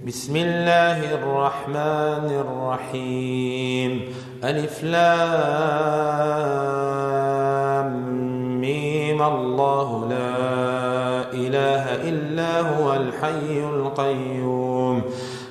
بسم الله الرحمن الرحيم. ألف لام ميم. الله لا إله إلا هو الحي القيوم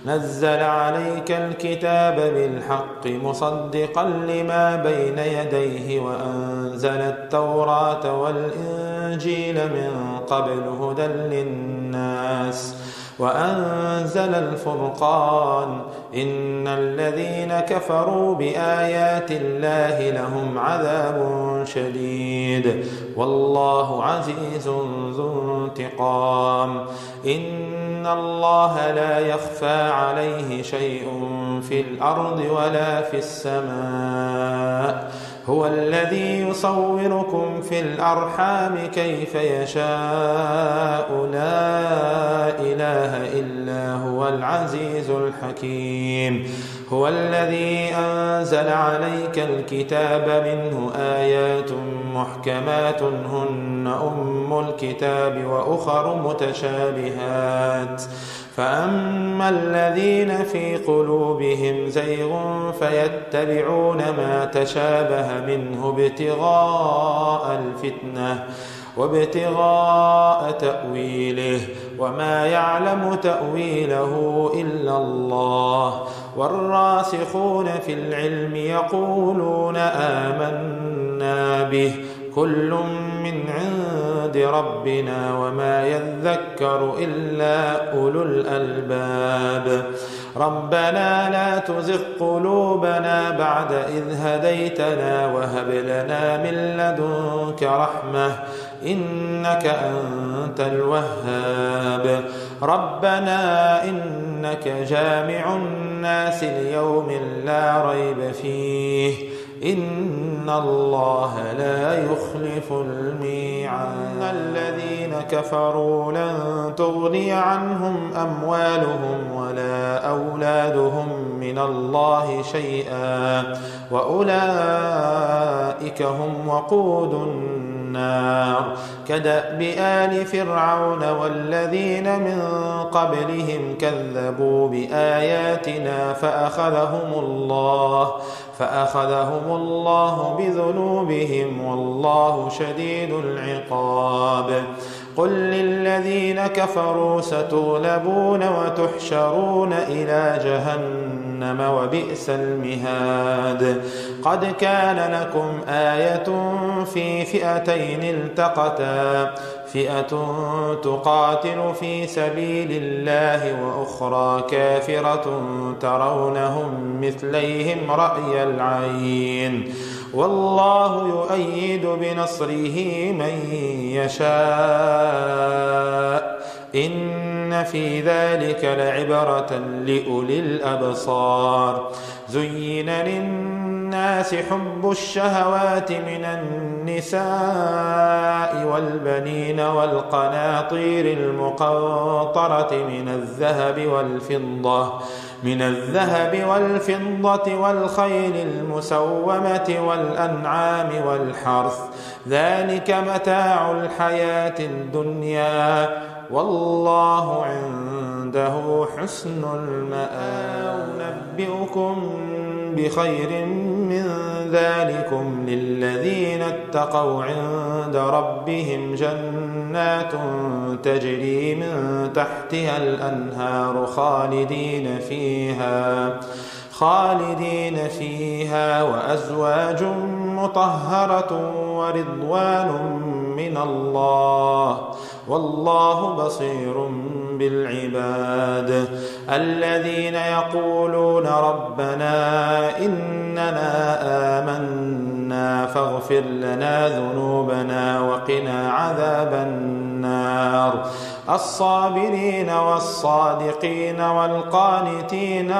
نزل عليك الكتاب بالحق مصدقا لما بين يديه وأنزل التوراة والإنجيل من قبل هدى للناس وأنزل الفرقان إن الذين كفروا بآيات الله لهم عذاب شديد والله عزيز ذو انتقام. إن الله لا يخفى عليه شيء في الأرض ولا في السماء هو الذي يصوركم في الأرحام كيف يشاء لا إله إلا هو العزيز الحكيم. هو الذي أنزل عليك الكتاب منه آيات محكمات هن أم الكتاب وأخر متشابهات فأما الذين في قلوبهم زيغ فيتبعون ما تشابه منه ابتغاء الفتنة وابتغاء تأويله وما يعلم تأويله إلا الله والراسخون في العلم يقولون آمنا به كل من عند ربنا وما يذكر إلا أولو الألباب. ربنا لا تزغ قلوبنا بعد إذ هديتنا وهب لنا من لدنك رحمة إنك أنت الوهاب. ربنا إنك جامع الناس ليوم لا ريب فيه إن الله لا يخلف الميعاد. الذين كفروا لن تغني عنهم أموالهم ولا أولادهم من الله شيئا وأولئك هم وقود النار كدأب آل فرعون والذين من قبلهم كذبوا بآياتنا فأخذهم الله بذنوبهم والله شديد العقاب. قل للذين كفروا ستغلبون وتحشرون إلى جهنم وبئس المهاد. قد كان لكم آية في فئتين التقتا فئة تقاتل في سبيل الله وأخرى كافرة ترونهم مثليهم رأي العين والله يؤيد بنصره من يشاء إن في ذلك لعبرة لأولي الأبصار. زين للناس حب الشهوات من النساء والبنين والقناطير المقنطرة من الذهب والفضة والخيل المسومة والأنعام والحرث ذلك متاع الحياة الدنيا والله عنده حسن المآب. أنبئكم بخير من ذلكم للذين اتقوا عند ربهم جنات تجري من تحتها الأنهار خالدين فيها وأزواج مطهرة ورضوان من الله والله بصير بالعباد. الذين يقولون ربنا إننا آمنا فاغفر لنا ذنوبنا وقنا عذاب النار. الصابرين والصادقين والقانتين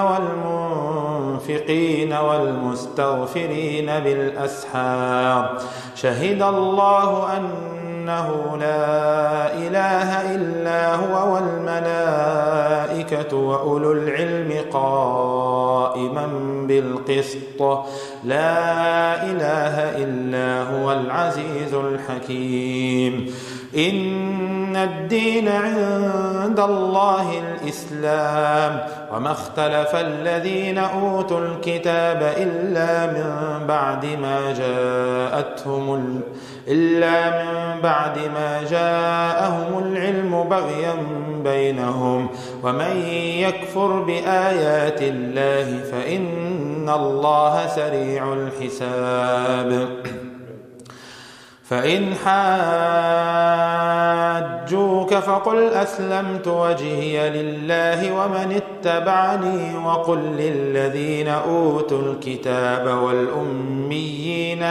والمنفقين والمستغفرين بالأسحار. شهد الله أنه لا إله إلا هو والملائكة وأولو العلم قائما بالقسط لا إله إلا هو العزيز الحكيم. إن الدين عند الله الإسلام وما اختلف الذين أوتوا الكتاب إلا من بعد ما جاءهم العلم بغيا بينهم ومن يكفر بآيات الله فإن الله سريع الحساب فإن حاجوك فقل أسلمت وجهي لله ومن اتبعني وقل للذين أوتوا الكتاب والأميين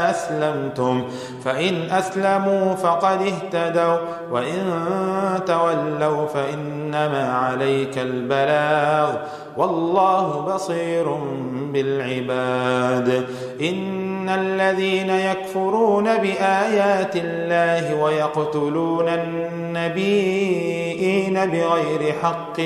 أسلمتم فإن أسلموا فقد اهتدوا وإن تولوا فإنما عليك البلاغ والله بصير بالعباد إن الذين يكفرون بآيات الله ويقتلون النبيين بغير حق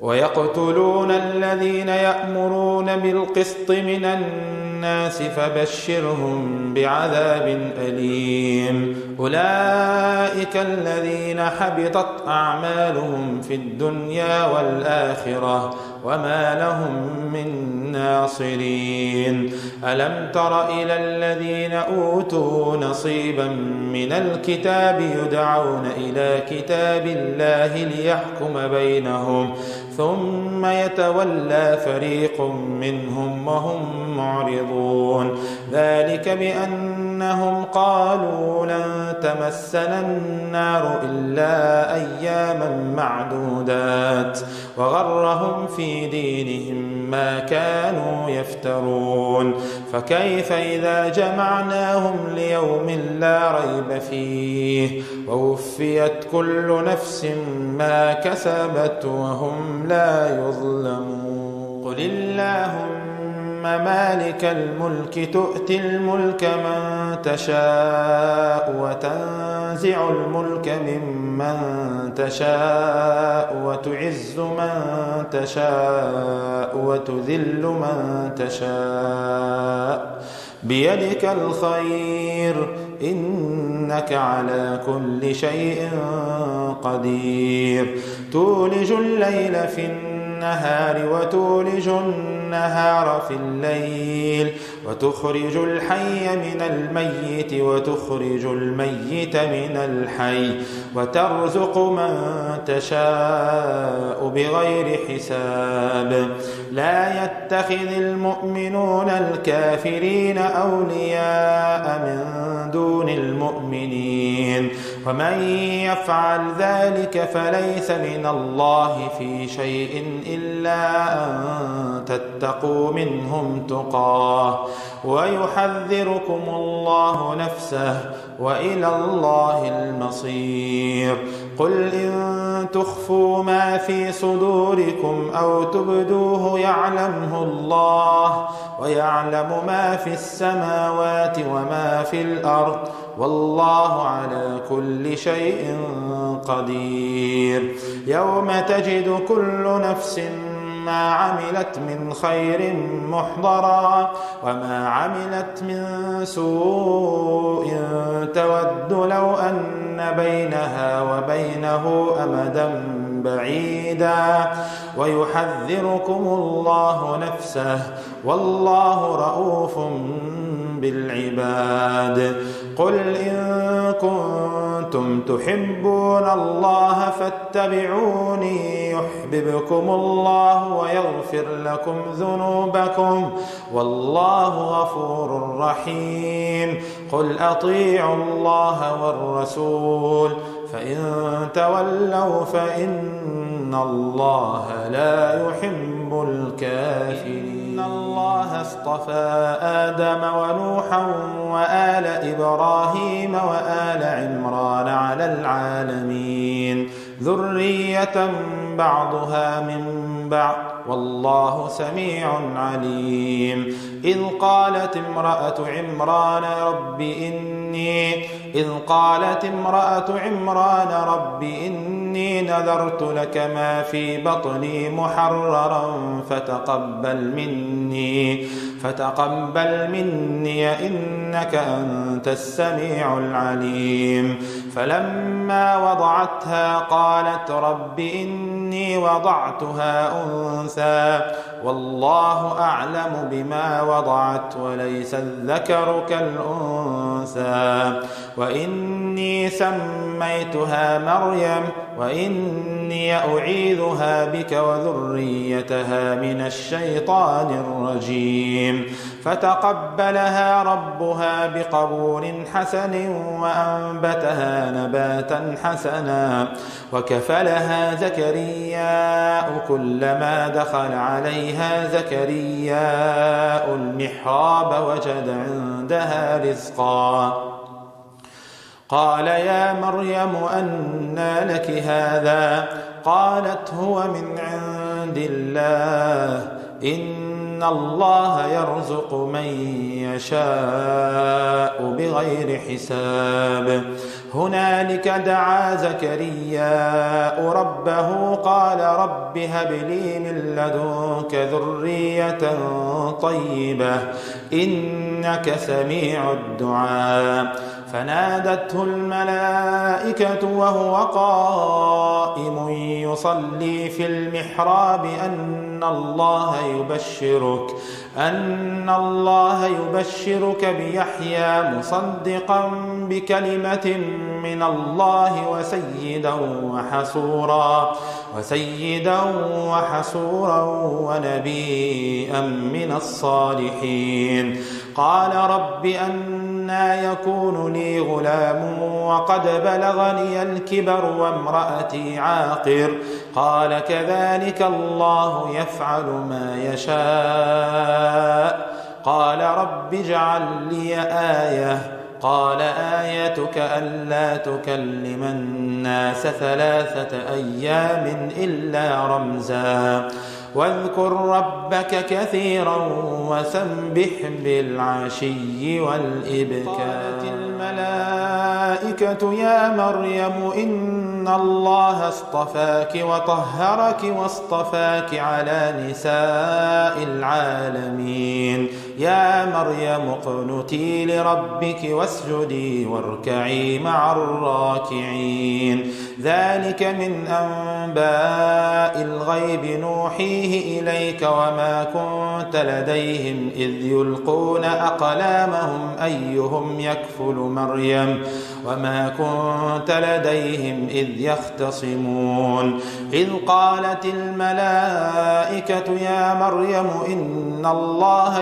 ويقتلون الذين يأمرون بالقسط من الناس فبشرهم بعذاب أليم أولئك الذين حبطت أعمالهم في الدنيا والآخرة وما لهم من ناصرين ألم تر إلى الذين أوتوا نصيبا من الكتاب يدعون إلى كتاب الله ليحكم بينهم ثم يتولى فريق منهم وهم معرضون ذلك بأنهم قالوا لن تمسنا النار إلا أياما معدودات وغرهم في دينهم ما كانوا يفترون فكيف إذا جمعناهم ليوم لا ريب فيه ووفيت كل نفس ما كسبت وهم لا يظلمون قل اللهم مالك الملك تؤتي الملك من تشاء وتنزع الملك ممن تشاء وتعز من تشاء وتذل من تشاء بيدك الخير إنك على كل شيء قدير تولج الليل في النهار وتولج النهار في الليل وتخرج الحي من الميت وتخرج الميت من الحي وترزق من تشاء بغير حساب لا يتخذ المؤمنون الكافرين أولياء من دون المؤمنين ومن يفعل ذلك فليس من الله في شيء إلا أن تتقوا منهم تقاه ويحذركم الله نفسه وإلى الله المصير قل إن تخفوا ما في صدوركم أو تبدوه يعلمه الله ويعلم ما في السماوات وما في الأرض والله على كل شيء قدير يوم تجد كل نفس ما عملت من خير محضرا وما عملت من سوء تود لو أن بينها وبينه أمدا بعيدا ويحذركم الله نفسه والله رؤوف بالعباد قل إن كنتم تحبون الله فاتبعوني يحببكم الله ويغفر لكم ذنوبكم والله غفور رحيم قل أطيعوا الله والرسول فإن تولوا فإن الله لا يحب الكافرين إن الله اصطفى آدم ونوحا وآل إبراهيم وآل عمران على العالمين ذرية بعضها من بعض والله سميع عليم إذ قالت امرأة عمران رب إني إني نذرت لك ما في بطني محررا فتقبل مني إنك أنت السميع العليم. فلما وضعتها قالت رب إني وضعتها أنثى والله أعلم بما وضعت وليس الذكر كالأنثى وإني سميتها مريم وإني أعيذها بك وذريتها من الشيطان الرجيم. فتقبلها ربها بقبول حسن وأنبتها نباتا حسنا وكفلها زكرياء كلما دخل عليها زكرياء المحراب وجد عندها رزقا قال يا مريم أنى لك هذا قالت هو من عند الله إن الله يرزق من يشاء بغير حساب. هنالك دعا زكرياء ربه قال رب هب لي من لدنك ذرية طيبة إنك سميع الدعاء. فنادته الملائكة وهو قائم يصلي في المحراب أن الله يبشرك بيحيى مصدقا بكلمة من الله وسيدا وحصورا ونبيا من الصالحين. قال رب أنى يكون لي غلام وقد بلغني الكبر وامرأتي عاقر قال كذلك الله يفعل ما يشاء. قال رب اجعل لي آية قال آيتك ألا تكلم الناس 3 أيام إلا رمزا واذكر ربك كثيرا وسبح بالعشي والإبكار. قالت الملائكة يا مريم إن الله اصطفاك وطهرك واصطفاك على نساء العالمين. يا مريم اقنتي لربك واسجدي واركعي مع الراكعين. ذلك من أنباء الغيب نوحيه إليك وما كنت لديهم إذ يلقون أقلامهم أيهم يكفل مريم وما كنت لديهم إذ يختصمون. إذ قالت الملائكة يا مريم إن الله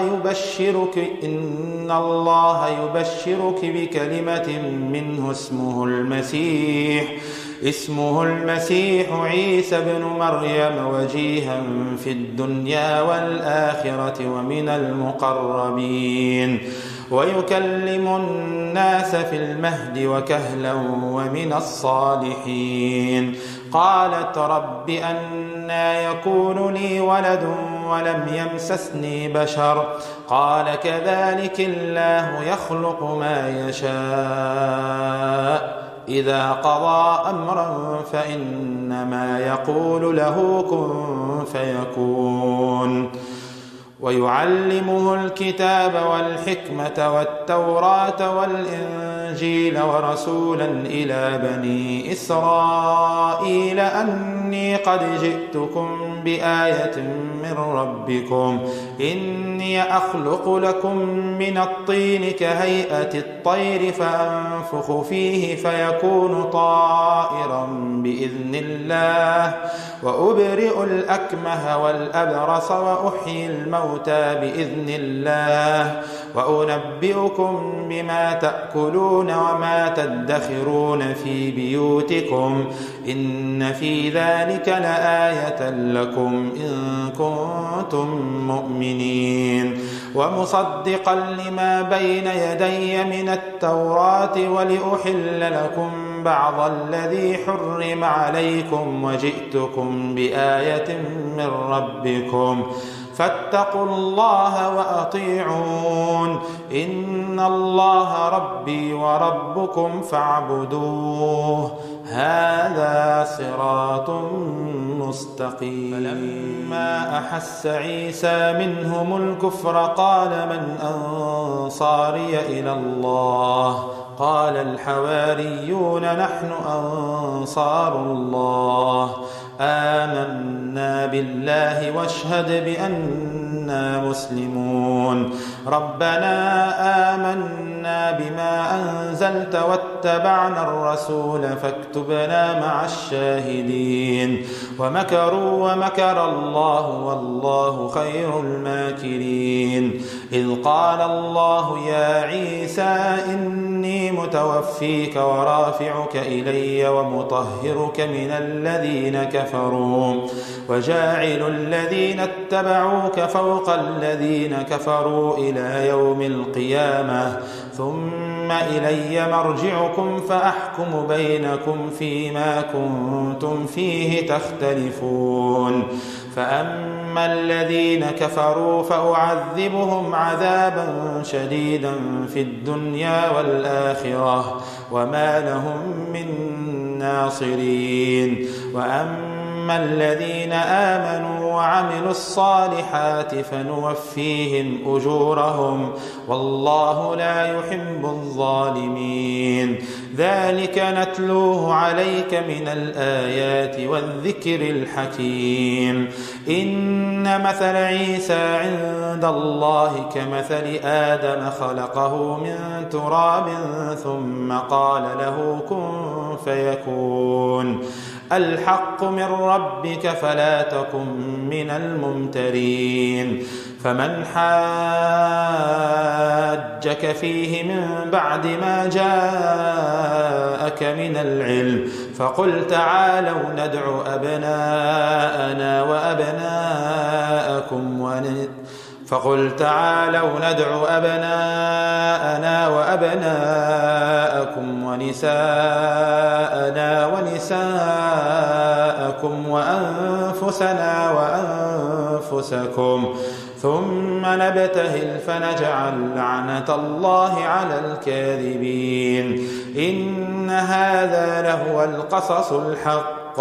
يبشرك بكلمة منه اسمه المسيح عيسى بن مريم وجيها في الدنيا والآخرة ومن المقربين ويكلم الناس في المهد وكهلا ومن الصالحين. قالت رب أنى يكون لي ولد ولم يمسسني بشر قال كذلك الله يخلق ما يشاء إذا قضى أمرا فإنما يقول له كن فيكون. ويعلمه الكتاب والحكمة والتوراة والإنجيل ورسولا إلى بني إسرائيل أني قد جئتكم بآية من ربكم إني أخلق لكم من الطين كهيئة الطير فأنفخ فيه فيكون طائرا بإذن الله وأبرئ الأكمه والأبرص وأحيي الموتى بإذن الله وأنبئكم بما تأكلون وما تدخرون في بيوتكم إن في ذلك لآية لكم إن كنتم مؤمنين. ومصدقا لما بين يدي من التوراة ولأحل لكم بعض الذي حرم عليكم وجئتكم بآية من ربكم فاتقوا الله وأطيعون إن الله ربي وربكم فاعبدوه هذا صراط مستقيم. فلما أحس عيسى منهم الكفر قال من أنصاري إلى الله؟ قال الحواريون نحن أنصار الله، آمنا بالله واشهد بأننا مسلمون. ربنا آمنا بما أنزلت واتبعنا الرسول فاكتبنا مع الشاهدين. ومكروا ومكر الله والله خير الماكرين. إذ قال الله يا عيسى إني متوفيك ورافعك إلي ومطهرك من الذين كفروا وجاعل الذين اتبعوك فوق الذين كفروا إلى يوم القيامة ثم إلي مرجعكم فأحكم بينكم فيما كنتم فيه تختلفون. فأما الذين كفروا فأعذبهم عذابا شديدا في الدنيا والآخرة وما لهم من ناصرين. وأما الذين آمنوا وعملوا الصالحات فنوفيهم أجورهم والله لا يحب الظالمين. ذلك نتلوه عليك من الآيات والذكر الحكيم. إن مثل عيسى عند الله كمثل آدم خلقه من تراب ثم قال له كن فيكون. الحق من ربك فلا تكن من الممترين. فمن حاجك فيه من بعد ما جاءك من العلم فقل تعالوا ندع أبناءنا وأبناءكم ونساءنا ونساءكم وأنفسنا وأنفسكم ثم نبتهل فنجعل لعنة الله على الكاذبين. إن هذا لهو القصص الحق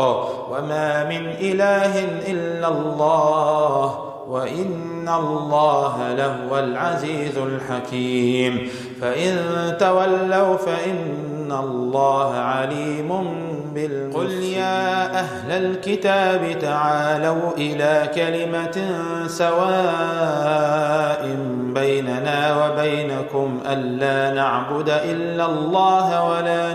وما من إله إلا الله وإن الله لهو العزيز الحكيم. فإن تولوا فإن الله عليم بالمفسدين. قل يا أهل الكتاب تعالوا إلى كلمة سواء بيننا وبينكم ألا نعبد إلا الله ولا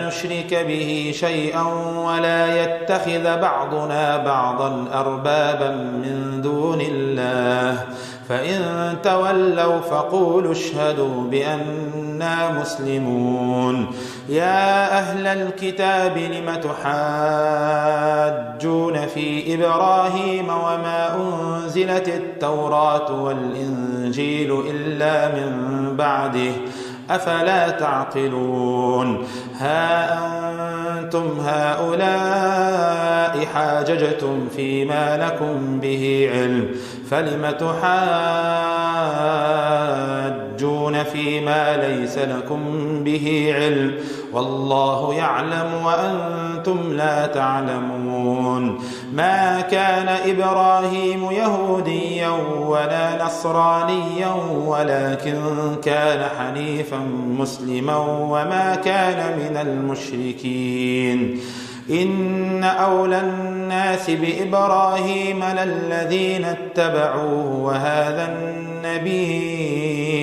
نشرك به شيئا ولا يتخذ بعضنا بعضا أربابا من دون الله. فإن تولوا فقولوا اشهدوا بأننا مسلمون. يا أهل الكتاب لم تحاجون في إبراهيم وما أنزلت التوراة والإنجيل إلا من بعده أفلا تعقلون. ها أنتم هؤلاء حاججتم فيما لكم به علم فلم تحاجون فيما ليس لكم به علم والله يعلم وأنتم لا تعلمون. ما كان إبراهيم يهوديا ولا نصرانيا ولكن كان حنيفا مسلما وما كان من المشركين. إن أولى الناس بإبراهيم للذين اتبعوه وهذا النبي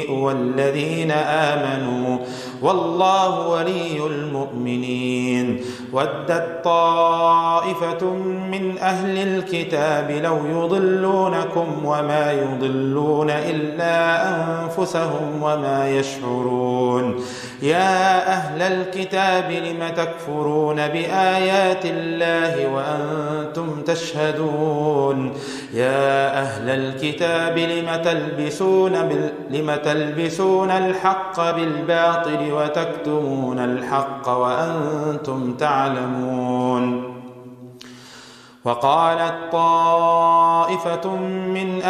والذين آمنوا والله ولي المؤمنين. ودت طائفة من أهل الكتاب لو يضلونكم وما يضلون إلا أنفسهم وما يشعرون. يا أهل الكتاب لم تكفرون بآيات الله وأنتم تشهدون. يا أهل الكتاب لم تلبسون الحق بالباطل وتكتمون الحق وأنتم تعلمون. وقالت طائفة من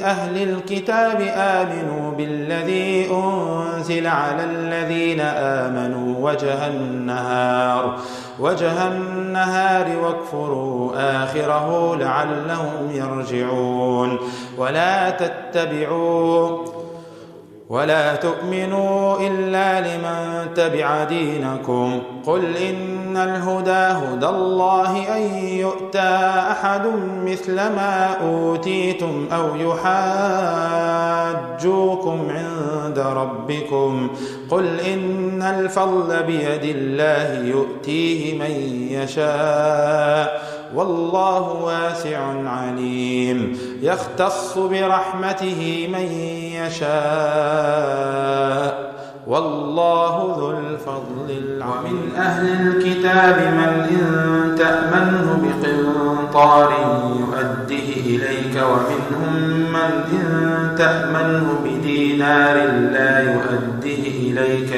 أهل الكتاب آمنوا بالذي أنزل على الذين آمنوا وجه النهار واكفروا آخره لعلهم يرجعون ولا تؤمنوا إلا لمن تبع دينكم قل إن الهدى هدى الله أن يؤتى أحد مثل ما أوتيتم أو يحاجوكم عند ربكم قل إن الفضل بيد الله يؤتيه من يشاء والله واسع عليم يختص برحمته من يشاء والله ذو الفضل العظيم. ومن أهل الكتاب من إن تأمنه بقنطار يؤديه إليك ومنهم من إن تأمنه بدينار لا يؤديه إليك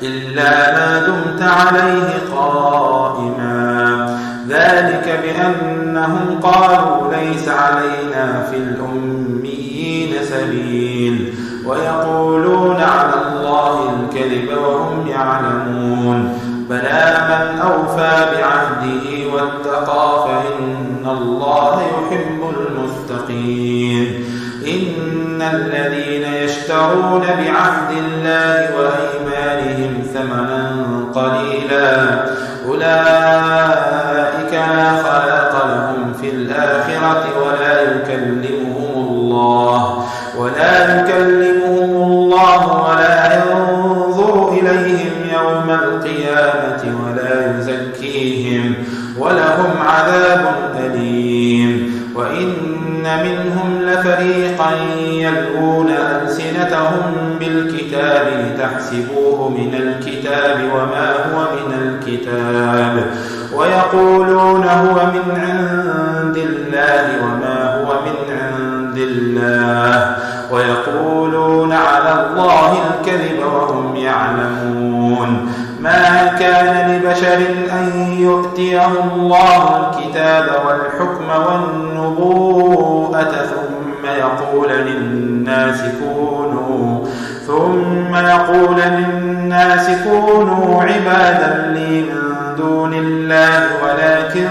إلا ما دمت عليه قائما ذلك بأنهم قالوا ليس علينا في الأميين سبيل ويقولون على الله الكذب وهم يعلمون بلى من أوفى بعهده واتقى فإن الله يحب المتقين إن الذين يشترون بعهد الله وأيمانهم ثمنا قليلا أولئك لا خلاق لهم في الآخرة ولا يكلمهم الله ولا ينظر إليهم يوم القيامة ولا يزكيهم ولهم عذاب أليم وإن منهم لفريقا يلوون ألسنتهم بالكتاب لتحسبوه من الكتاب وما هو من الكتاب ويقولون هو من عند الله وما هو من عند الله ويقولون على الله الكذب وهم يعلمون ما كان لبشر أن يؤتيه الله الكتاب والحكم والنبوءة ثم يقول للناس كونوا عبادا لي من دون الله ولكن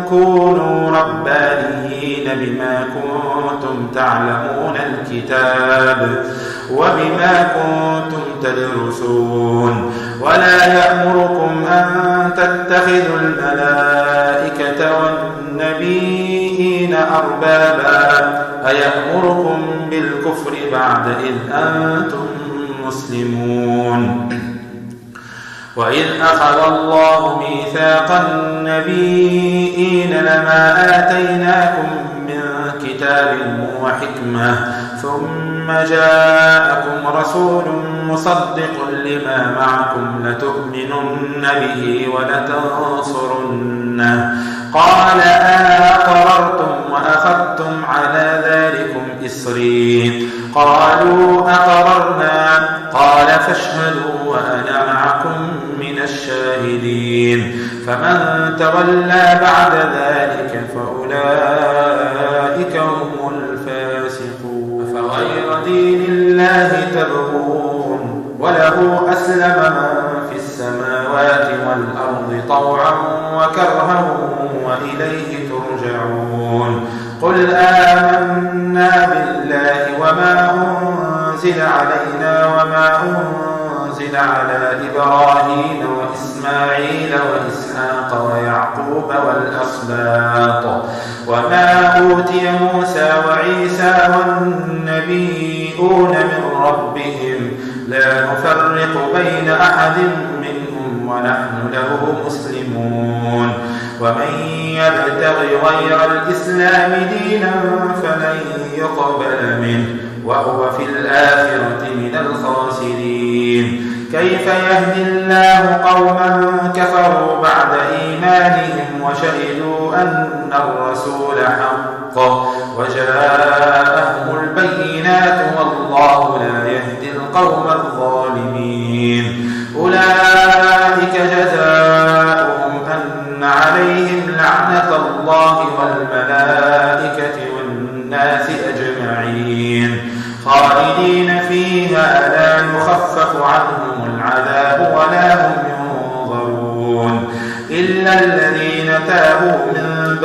كونوا ربانيين بما كنتم تعلمون الكتاب وبما كنتم تدرسون ولا يأمركم أن تتخذوا الملائكة والنبيين أربابا أيأمركم بالكفر بعد إذ أنتم مسلمون وإذ أخذ الله ميثاق النبيين لما آتيناكم من كتاب وحكمة ثم جاءكم رسول مصدق لما معكم لتؤمنن به ولتنصرنه قال أقررتم وأخذتم على ذلكم إصري قالوا أقررنا قال فاشهدوا وأنا معكم من الشاهدين فمن تولى بعد ذلك فأولئك هم الفاسقون فغير دين الله تبغون وله أسلم من في السماوات والأرض طوعا وكرها وإليه ترجعون قل آمنا بالله وما أنزل علينا وما أنزل على إبراهيم وإسماعيل وإسحاق ويعقوب والأسباط وما أوتي موسى وعيسى والنبيون من ربهم لا نفرق بين أحد منهم ونحن له مسلمون ومن يبتغ غير الإسلام دينا فلن يقبل منه وهو في الآخرة من الخاسرين كيف يهدي الله قوما كفروا بعد إيمانهم وشهدوا أن الرسول حق وجاءهم البينات والله لا يهدي القوم الظالمين أولئك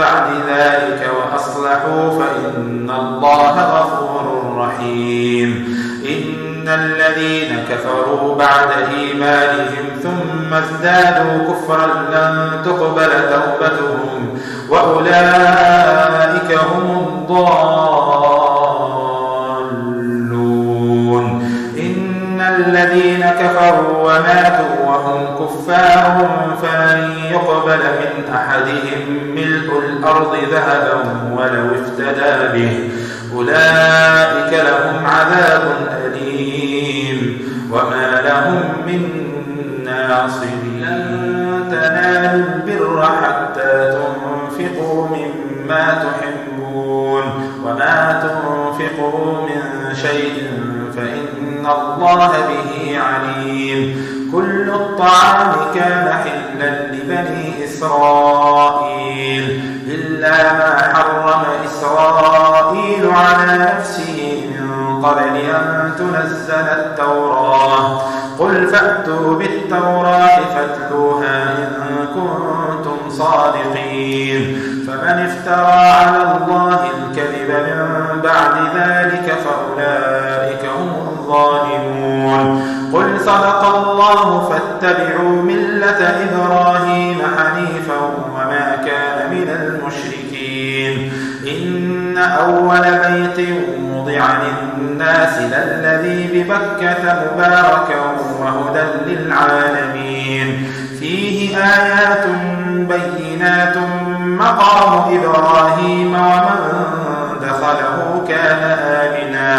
بعد ذلك وأصلحوا فإن الله غفور رحيم. إن الذين كفروا بعد إيمانهم ثم ازدادوا كفرا لن تقبل توبتهم وأولئك هم الضالون. إن الذين كفروا وماتوا وهم كفار فلن يقبل من أحدهم ملء الأرض ذهبا ولو افتدى به أولئك لهم عذاب أليم وما لهم من ناصرين. لن تنالوا البر حتى تنفقوا مما تحبون وما تنفقوا من شيء فإن الله به عليم. كل الطعام كان حلا لبني إسرائيل إلا ما حرم إسرائيل على نفسه من قبل أن تنزل التوراة. قل فأتوا بالتوراة فاتلوها إن كنتم صادقين. فمن افترى على الله الكذب من بعد ذلك فأولئك هم الظالمون. قل صدق الله فاتبعوا ملة إبراهيم حنيفا وما كان من المشركين. إن أول بيت وضع للناس للذي ببكة مباركا وهدى للعالمين فيه آيات بينات مقام إبراهيم ومن دخله كان آمنا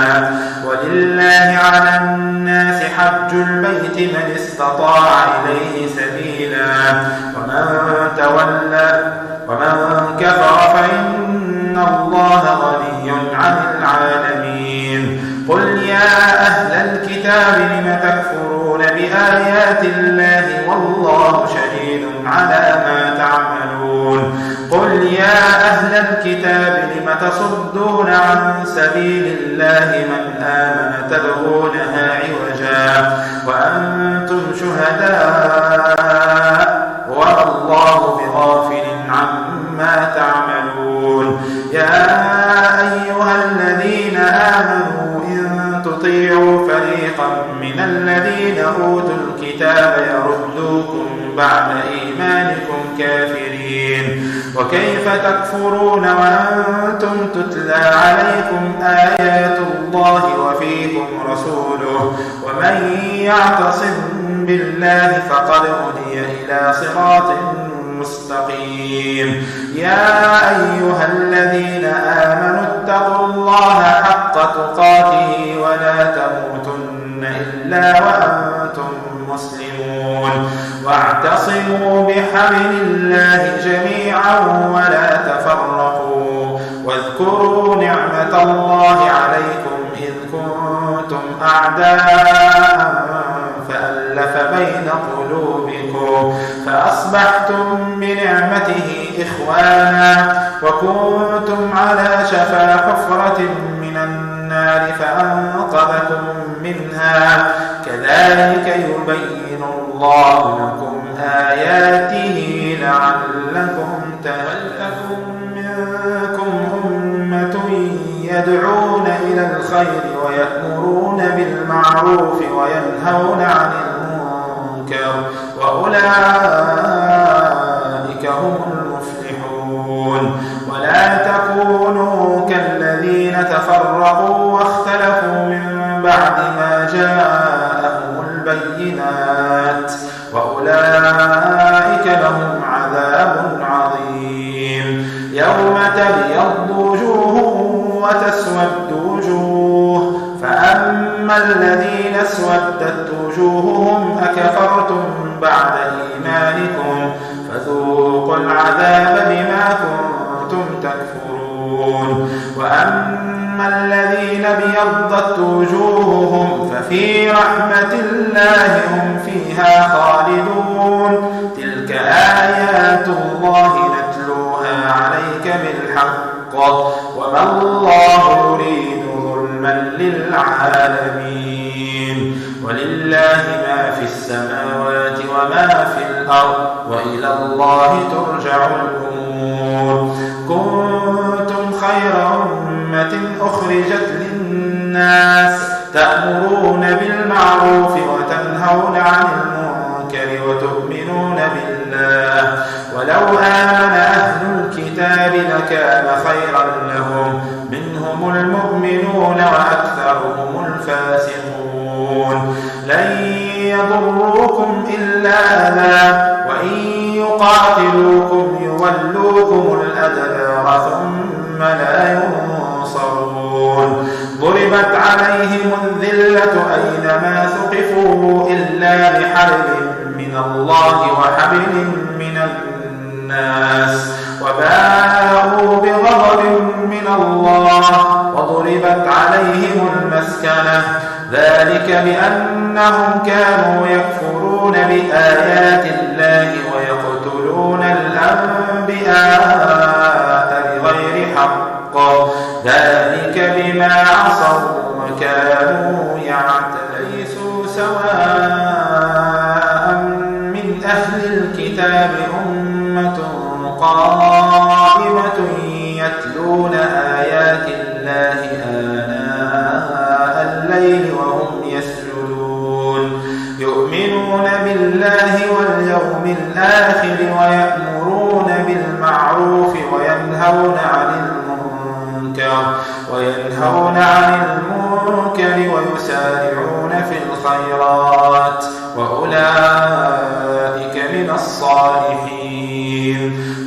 ولله على الناس حج البيت من استطاع إليه سبيلا ومن كفر فإن الله غني عن العالمين. قل يا أهل الكتاب لم تكفرون بآيات الله والله شهيد على ما تعملون. قل يا أهل الكتاب لم تصدون عن سبيل الله من آمن تبغونها عوجا وأنتم شهداء والله بغافل عما تعملون. يا أيها الذين آمنوا إن تطيعوا فريقا من الذين أوتوا الكتاب يردوكم بعد إيمانكم كافرين. وكيف تكفرون وأنتم تتلى عليكم آيات الله وفيكم رسوله ومن يعتصم بالله فقد هدي إلى صراط مستقيم. يا أيها الذين آمنوا اتقوا الله حق تقاته ولا تموتن إلا وأنتم مسلمون واعتصموا بحبل الله جميعا ولا تفرقوا واذكروا نعمة الله عليكم إذ كنتم أعداء فألف بين قلوبكم فأصبحتم بنعمته إخوانا وكنتم على شفا حفرة من النار فأنقذكم منها كذلك يبين الله لكم آياته لعلكم تهتدون. منكم أمة يدعون إلى الخير ويأمرون بالمعروف وينهون عن المنكر وأولئك هم المفلحون. ولا تكونوا كالذين تفرقوا واختلفوا من بعد ما جاءهم البينات وأولئك لهم عذاب عظيم. يوم تبيض وجوه وتسود وجوه فأما الذين اسودت وجوههم أكفرتم بعد إيمانكم فذوقوا العذاب بما كنتم تكفرون. وأما الذين ابيضت وجوههم ففي رحمة الله هم فيها خالدون. تلك آيات الله نتلوها عليك بالحق وما الله يريد ظلما للعالمين. ولله ما في السماوات وما في الأرض وإلى الله ترجع الأمور. كنتم خير أمة أخرجت للناس تأمرون بالمعروف وتنهون عن المنكر وتؤمنون بالله ولو آمن أهل الكتاب لكان خيرا لهم منهم المؤمنون وأكثرهم الفاسقون لن يضروكم إلا أذى وإن يقاتلوكم يولوكم الأدبار ثم لا ينصرون ضربت عليهم الذلة أينما ثقفوا إلا بحبل من الله وحبل من الناس وباءوا بغضب من الله وضربت عليهم المسكنة ذلك بأنهم كانوا يكفرون بآيات الله ويقتلون الأنبياء بغير حق ذلك بما عصوا وكانوا يعتدون ليسوا سواء من أهل الكتاب أمة قائمة يتلون آيات الله آناء الليل وهم يسجدون يؤمنون بالله واليوم الآخر ويأمرون بالمعروف وينهون عن المنكر ويسارعون في الخيرات وأولئك من الصالحين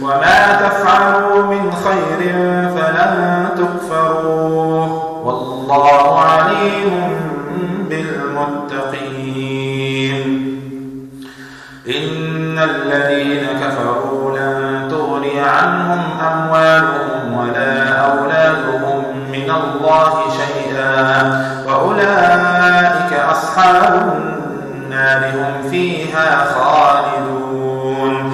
وما تفعلوا من خير فلن تكفروه والله عليم بالمتقين إن الذين كفروا لن تغني عنهم أموالهم ولا أولادهم من الله شيئا وأولئك أصحاب النار هم فيها خالدون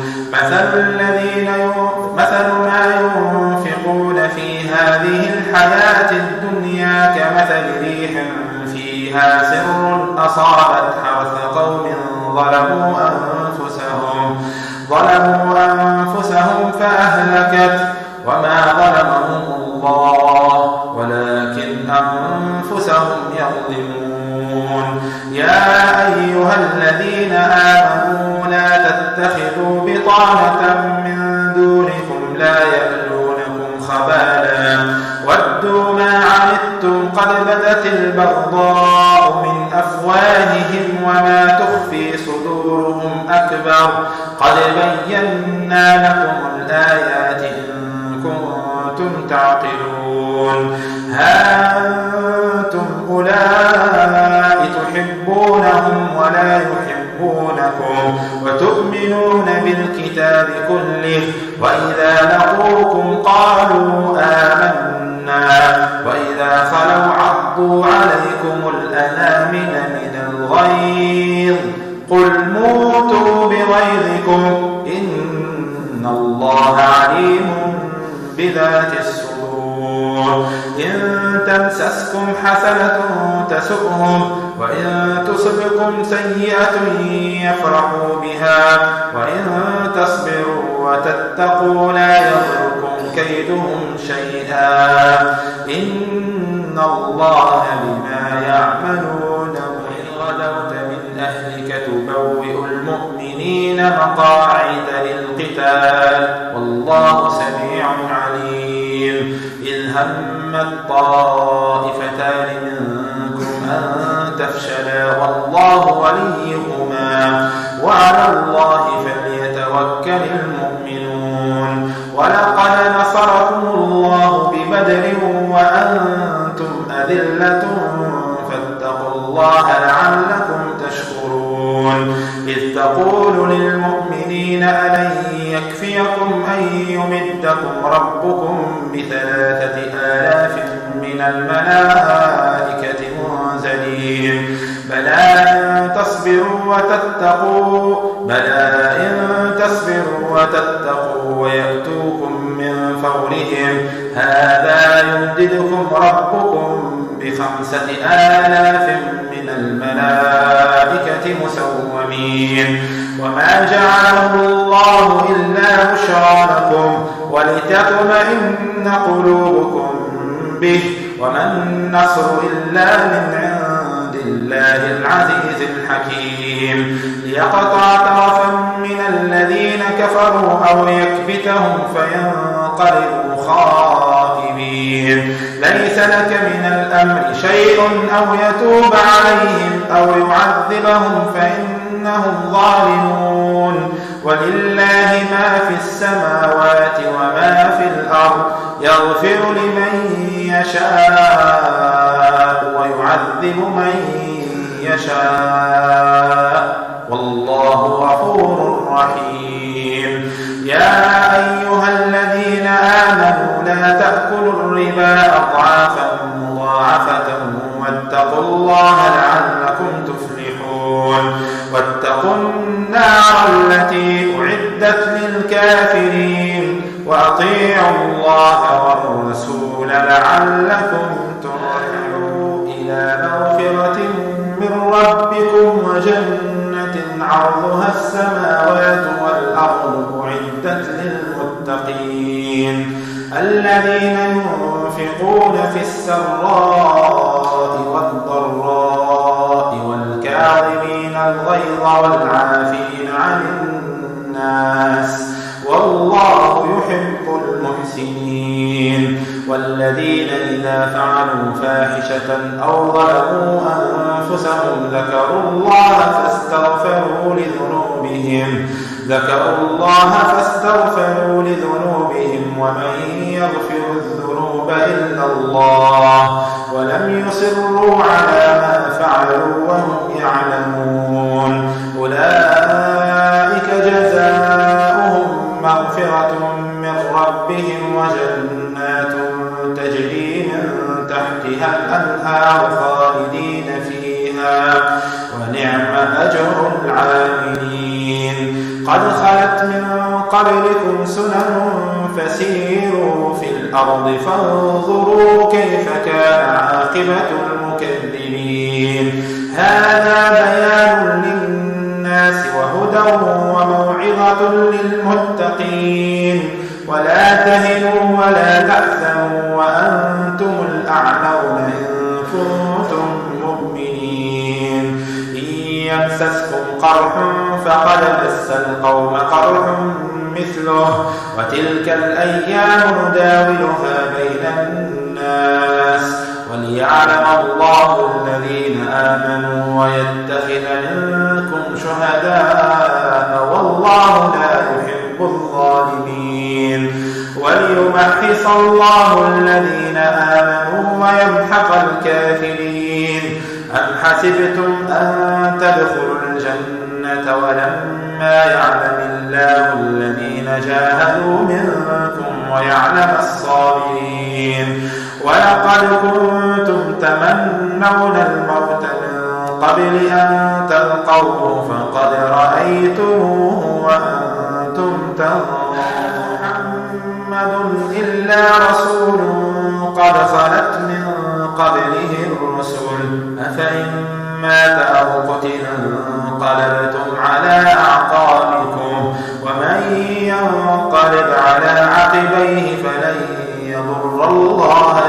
مثل ما ينفقون في هذه الحياة الدنيا كمثل ريح فيها سر أصابت حرث قوم ظلموا أنفسهم فأهلكت وما ظلمهم الله ولكن أنفسهم يظلمون يا أيها الذين آمنوا لا تتخذوا بطانة من دونكم لا يألونكم خبالا ودوا ما عنتم قد بدت البغضاء من أفواههم وما تخفي صدورهم أكبر قد بينا لكم الآيات إن كنتم تعقلون ها أنتم أولئك تحبونهم ولا يحبونكم وتؤمنون بالكتاب كله وإذا لقوكم قالوا آمنا وإذا خلوا عضوا عليكم الأنامل من الغيظ قل موتوا بغيظكم إن الله عليم بذات الصدور إن تمسسكم حسنة تسؤهم وإن تصبكم سيئة يفرحوا بها وإن تصبروا وتتقوا لا يضركم كيدهم شيئا إن الله بما يعملون وإن غدوت من أهلك تبوئ المؤمنين مقاعد للقتال والله سميع عليم إذ همت طائفتان منكم أن تفشلا والله وليهما وعلى الله فليتوكل المؤمنون ولقد نصركم الله ببدر وأنتم أذلة فاتقوا الله لعلكم تشكرون إذ تقول للمؤمنين ألن يكفيكم أن يمدكم ربكم ب3,000 من الملائكة منزلين بلى إن تصبروا وتتقوا ويأتوكم من فورهم هذا يمددكم ربكم ب5,000 من الملائكة مسومين وما جعله الله إلا بشرى لكم ولتعلموا ولتطمئن قلوبكم به وما النصر إلا من عند الله العزيز الحكيم ليقطع طرفا من الذين كفروا أو يكبتهم فينقلبوا خائبين ليس لك من الأمر شيء أو يتوب عليهم أو يعذبهم فإنهم ظالمون ولله ما في السماوات وما في الأرض يغفر لمن يشاء ويعذب من يشاء والله غفور رحيم يا أيها الذين آمنوا لا تأكلوا الربا أضعافا مضاعفة واتقوا الله لعلكم تفلحون واتقوا النار التي أعدت للكافرين وأطيعوا الله والرسول لعلكم ترحمون إلى مغفرة من ربكم وجنة عرضها السماوات والأرض أعدت للمتقين الذين ينفقون في السراء والضراء والكاظمين الغيظ والعافين عن الناس والله يحب المحسنين والذين إذا فعلوا فاحشة أو ظلموا أنفسهم ذكروا الله فاستغفروا لذنوبهم ومن يغفر الذنوب إلا الله ولم يصروا على ما فعلوا وهم يعلمون أولئك جزاؤهم مغفرة من ربهم وجنات تجري من تحتها الأنهار خالدين فيها ونعم أجر العاملين قد خلت من قبلكم سنن فسيروا في الأرض فانظروا كيف كان عاقبة المكذبين هذا بيان للناس وهدى وموعظة للمتقين ولا تهنوا ولا تحزنوا وأنتم الأعلون إن كنتم مؤمنين إن يمسسكم قرح فقد مس القوم قرح مثله وتلك الأيام نداولها بين الناس وليعلم الله الذين آمنوا ويتخذ منكم شهداء والله لا يحب الظالمين وليمحص الله الذين آمنوا ويمحق الكافرين أم حسبتم أن تدخلوا الجنة ولما يعلم الله الذين جاهدوا منكم ويعلم الصابرين ولقد كنتم تمنون الموت من قبل أن تلقوه فقد رأيتموه وأنتم تنظرون محمد إلا رسول قد خلت من قبله الرسل أفإن مات أو قتل انقلبتم على أعقابكم ومن ينقلب على عقبيه فلن يضر الله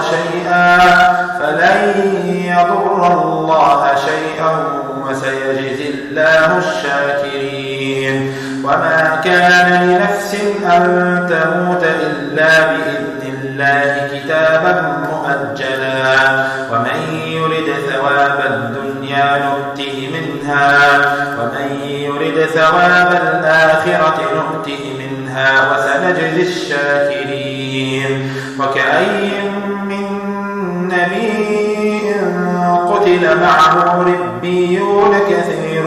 شيئا وسيجزي الله الشاكرين وما كان لنفس أن تموت إلا بإذن الله كتابا مؤجلا ومن يرد ثواب الدنيا نؤته منها ومن يرد ثواب الآخرة نؤته منها وسنجزي الشاكرين وكأي من نبي قتل معه ربيون كثير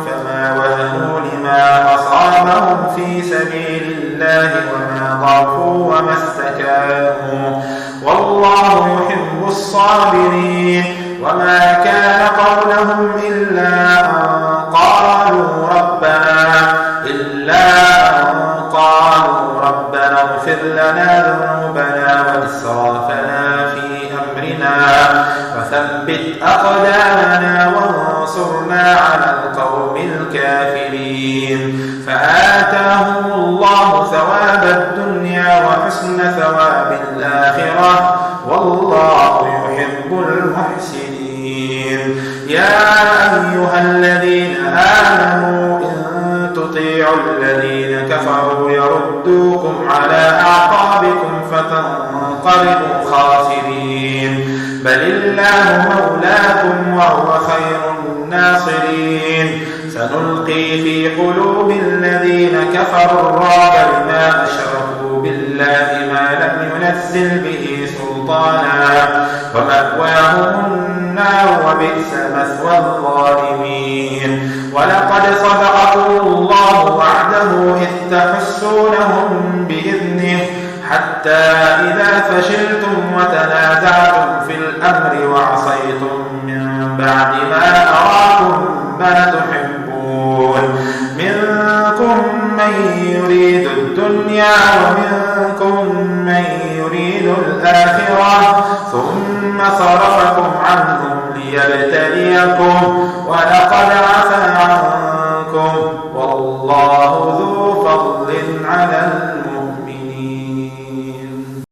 فما وهنوا لما أصابهم في سبيل الله وما ضعفوا وما استكانوا والله يحب الصابرين وما كان قولهم إلا أن قالوا ربنا اغفر لنا ذنوبنا وإسرافنا في أمرنا وثبت أقدامنا وانصرنا على القوم الكافرين فآتاهم الله ثواب الدنيا حسن ثواب الآخرة والله يحب المحسنين. يا أيها الذين آمنوا إن تطيعوا الذين كفروا يردوكم على أعقابكم فتنقلبوا خاسرين. بل الله مولاكم وهو خير الناصرين. سنلقي في قلوب الذين كفروا الرعب بما أشركوا بالله ما لم ينزل به سلطانا ومأواهم النار وبئس مثوى الظالمين. ولقد صدقكم الله وعده إذ تحسونهم بإذنه حتى إذا فشلتم وتنازعتم في الأمر وعصيتم من بعد ما أراكم ما تحبون منكم من يريد الدنيا ومنكم من يريد الآخرة ثم صرفكم عنهم ليبتليكم ولقد عفا عنكم والله ذو فضل على